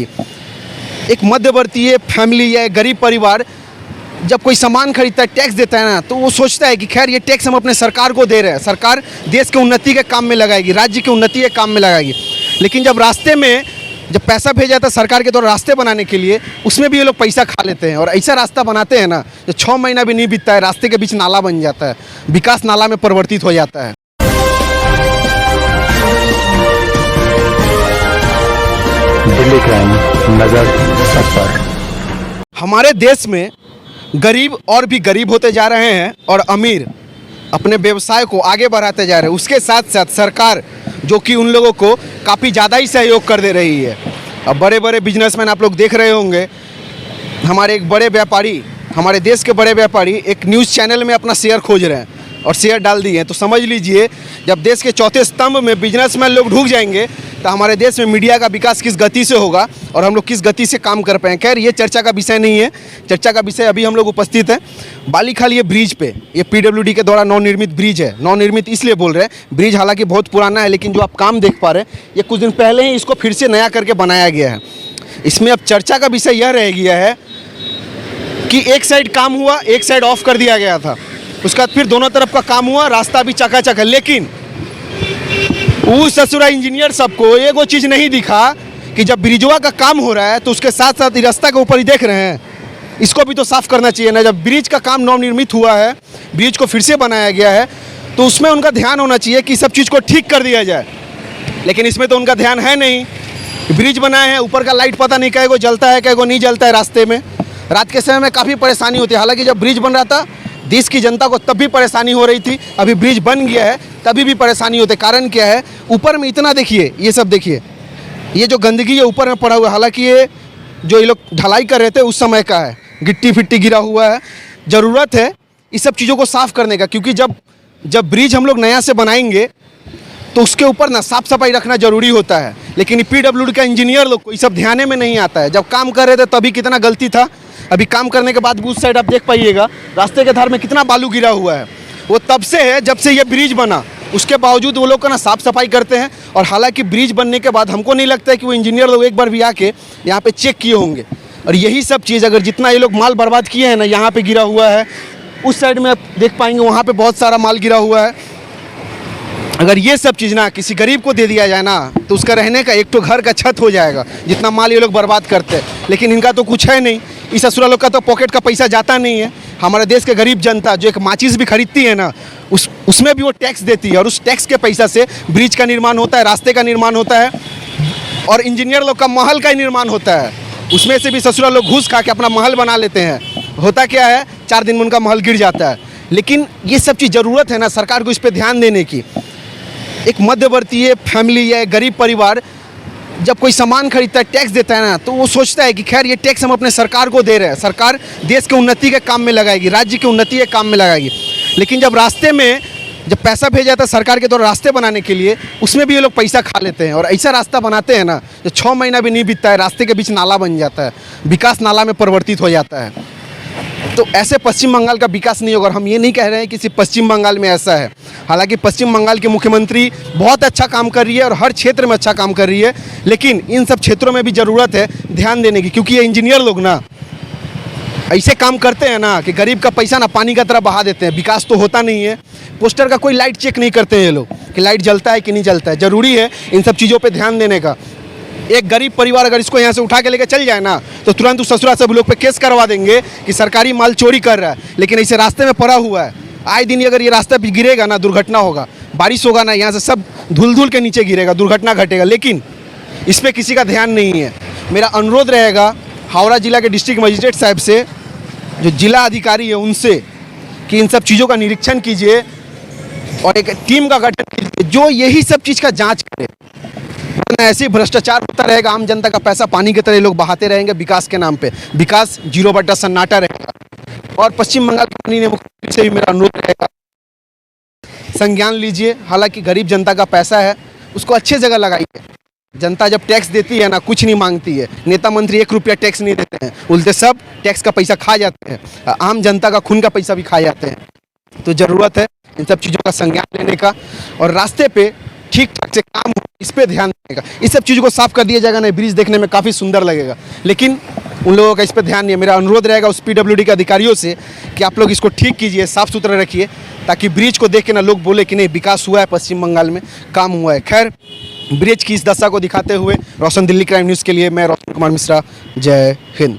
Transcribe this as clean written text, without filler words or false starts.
एक मध्यवर्तीय फैमिली या गरीब परिवार जब कोई सामान खरीदता है, टैक्स देता है ना, तो वो सोचता है कि खैर ये टैक्स हम अपने सरकार को दे रहे हैं, सरकार देश के उन्नति के काम में लगाएगी, राज्य की उन्नति के काम में लगाएगी। लेकिन जब रास्ते में जब पैसा भेजा जाता है सरकार के द्वारा रास्ते बनाने के लिए, उसमें भी ये लोग पैसा खा लेते हैं। और ऐसा रास्ता बनाते हैं ना, जो 6 महीना भी नहीं बीतता है, रास्ते के बीच नाला बन जाता है, विकास नाला में परिवर्तित हो जाता है। दिल्ली क्राइम नजर सब पर। हमारे देश में गरीब और भी गरीब होते जा रहे हैं और अमीर अपने व्यवसाय को आगे बढ़ाते जा रहे हैं। उसके साथ साथ सरकार जो कि उन लोगों को काफ़ी ज़्यादा ही सहयोग कर दे रही है। अब बड़े बड़े बिजनेसमैन आप लोग देख रहे होंगे, हमारे एक बड़े व्यापारी, हमारे देश के बड़े व्यापारी एक न्यूज़ चैनल में अपना शेयर खोज रहे हैं और शेयर डाल दिए हैं। तो समझ लीजिए, जब देश के चौथे स्तंभ में बिजनेसमैन लोग ढुक जाएंगे तो हमारे देश में मीडिया का विकास किस गति से होगा और हम लोग किस गति से काम कर पाएंगे। खैर, ये चर्चा का विषय नहीं है। चर्चा का विषय अभी हम लोग उपस्थित हैं बालीखाल ये ब्रिज पे। ये पीडब्ल्यूडी के द्वारा नवनिर्मित ब्रिज है। नवनिर्मित इसलिए बोल रहे हैं, ब्रिज हालांकि बहुत पुराना है, लेकिन जो आप काम देख पा रहे हैं, ये कुछ दिन पहले ही इसको फिर से नया करके बनाया गया है। इसमें अब चर्चा का विषय यह रह गया है कि एक साइड काम हुआ, एक साइड ऑफ कर दिया गया था, उसके बाद फिर दोनों तरफ का काम हुआ, रास्ता भी चकाचक है। लेकिन उस ससुरा इंजीनियर सबको एगो चीज़ नहीं दिखा कि जब ब्रिजवा का काम हो रहा है तो उसके साथ साथ रास्ता के ऊपर ही देख रहे हैं, इसको भी तो साफ़ करना चाहिए ना। जब ब्रिज का काम नवनिर्मित हुआ है, ब्रिज को फिर से बनाया गया है, तो उसमें उनका ध्यान होना चाहिए कि सब चीज़ को ठीक कर दिया जाए। लेकिन इसमें तो उनका ध्यान है नहीं। ब्रिज बनाए हैं, ऊपर का लाइट पता नहीं कैगो जलता है, कैगो नहीं जलता है। रास्ते में रात के समय में काफ़ी परेशानी होती है। हालांकि जब ब्रिज बन रहा था देश की जनता को तब भी परेशानी हो रही थी, अभी ब्रिज बन गया है तभी भी परेशानी होती है। कारण क्या है, ऊपर में इतना देखिए, ये सब देखिए, ये जो गंदगी है ऊपर में पड़ा हुआ है। हालांकि ये जो ये लोग ढलाई कर रहे थे उस समय का है, गिट्टी फिट्टी गिरा हुआ है। ज़रूरत है इस सब चीज़ों को साफ़ करने का, क्योंकि जब ब्रिज हम लोग नया से बनाएंगे तो उसके ऊपर ना साफ़ सफाई रखना ज़रूरी होता है। लेकिन पीडब्ल्यूडी का इंजीनियर लोग को ये सब ध्यान में नहीं आता है। जब काम कर रहे थे तभी कितना गलती था, अभी काम करने के बाद भी उस साइड आप देख पाइएगा रास्ते के धार में कितना बालू गिरा हुआ है। वो तब से है जब से ये ब्रिज बना, उसके बावजूद वो लोग का ना साफ़ सफाई करते हैं। और हालांकि ब्रिज बनने के बाद हमको नहीं लगता है कि वो इंजीनियर लोग एक बार भी आके यहाँ पे चेक किए होंगे। और यही सब चीज़ अगर जितना ये लोग माल बर्बाद किए हैं ना, यहाँ पे गिरा हुआ है, उस साइड में आप देख पाएंगे वहाँ पे बहुत सारा माल गिरा हुआ है। अगर ये सब चीज़ ना किसी गरीब को दे दिया जाए ना, तो उसका रहने का एक तो घर का छत हो जाएगा, जितना माल ये लोग बर्बाद करते हैं। लेकिन इनका तो कुछ है नहीं, इस ससुरा लोग का तो पॉकेट का पैसा जाता नहीं है। हमारे देश के गरीब जनता जो एक माचिस भी खरीदती है ना, उसमें भी वो टैक्स देती है और उस टैक्स के पैसा से ब्रिज का निर्माण होता है, रास्ते का निर्माण होता है और इंजीनियर लोग का महल का ही निर्माण होता है। उसमें से भी ससुरा लोग घूस खा के अपना महल बना लेते हैं। होता क्या है, 4 दिन में उनका महल गिर जाता है। लेकिन ये सब चीज़ ज़रूरत है ना सरकार को इस पर ध्यान देने की। एक मध्यवर्तीय फैमिली या गरीब परिवार जब कोई सामान खरीदता है, टैक्स देता है ना, तो वो सोचता है कि खैर ये टैक्स हम अपने सरकार को दे रहे हैं, सरकार देश के उन्नति के काम में लगाएगी, राज्य की उन्नति के काम में लगाएगी। लेकिन जब रास्ते में जब पैसा भेजा जाता है सरकार के द्वारा रास्ते बनाने के लिए, उसमें भी ये लोग पैसा खा लेते हैं। और ऐसा रास्ता बनाते हैं ना, जो 6 महीना भी नहीं बीतता है, रास्ते के बीच नाला बन जाता है, विकास नाला में परिवर्तित हो जाता है। तो ऐसे पश्चिम बंगाल का विकास नहीं होगा। और हम ये नहीं कह रहे हैं कि सिर्फ पश्चिम बंगाल में ऐसा है। हालांकि पश्चिम बंगाल के मुख्यमंत्री बहुत अच्छा काम कर रही है और हर क्षेत्र में अच्छा काम कर रही है, लेकिन इन सब क्षेत्रों में भी ज़रूरत है ध्यान देने की। क्योंकि ये इंजीनियर लोग ना ऐसे काम करते हैं ना कि गरीब का पैसा ना पानी का तरह बहा देते हैं, विकास तो होता नहीं है। पोस्टर का कोई लाइट चेक नहीं करते हैं ये लोग कि लाइट जलता है कि नहीं जलता है। ज़रूरी है इन सब चीज़ों पर ध्यान देने का। एक गरीब परिवार अगर इसको यहाँ से उठा के लेकर चल जाए ना, तो तुरंत उस ससुरा सब लोग पे केस करवा देंगे कि सरकारी माल चोरी कर रहा है। लेकिन ऐसे रास्ते में पड़ा हुआ है, आए दिन अगर ये रास्ता पे गिरेगा ना, दुर्घटना होगा, बारिश होगा ना, यहाँ से सब धुल धुल के नीचे गिरेगा, दुर्घटना घटेगा। लेकिन इस पर किसी का ध्यान नहीं है। मेरा अनुरोध रहेगा हावड़ा जिला के डिस्ट्रिक्ट मजिस्ट्रेट साहब से, जो जिला अधिकारी है उनसे, कि इन सब चीज़ों का निरीक्षण कीजिए और एक टीम का गठन कीजिए जो यही सब चीज़ का जाँच करे। ऐसे ही भ्रष्टाचार होता रहेगा, आम जनता का पैसा पानी की तरह लोग बहाते रहेंगे विकास के नाम पे, विकास 0 सन्नाटा रहेगा। और पश्चिम बंगाल के माननीय मुख्यमंत्री से भी मेरा अनुरोध रहेगा, संज्ञान लीजिए। हालांकि गरीब जनता का पैसा है, उसको अच्छे जगह लगाइए। जनता जब टैक्स देती है ना, कुछ नहीं मांगती है। नेता मंत्री 1 रुपया टैक्स नहीं देते हैं, उल्टे सब टैक्स का पैसा खा जाते हैं, आम जनता का खून का पैसा भी खा जाते हैं। तो ज़रूरत है इन सब चीज़ों का संज्ञान लेने का और रास्ते पे ठीक ठाक से काम इस पे ध्यान देगा, इस सब चीज़ों को साफ कर दिया जाएगा ना, ब्रिज देखने में काफ़ी सुंदर लगेगा। लेकिन उन लोगों का इस पे ध्यान नहीं है। मेरा अनुरोध रहेगा उस PWD के अधिकारियों से कि आप लोग इसको ठीक कीजिए, साफ़ सुथरा रखिए, ताकि ब्रिज को देख के ना लोग बोले कि नहीं विकास हुआ है, पश्चिम बंगाल में काम हुआ है। खैर, ब्रिज की इस दशा को दिखाते हुए रोशन दिल्ली क्राइम न्यूज़ के लिए मैं रोशन कुमार मिश्रा, जय हिंद।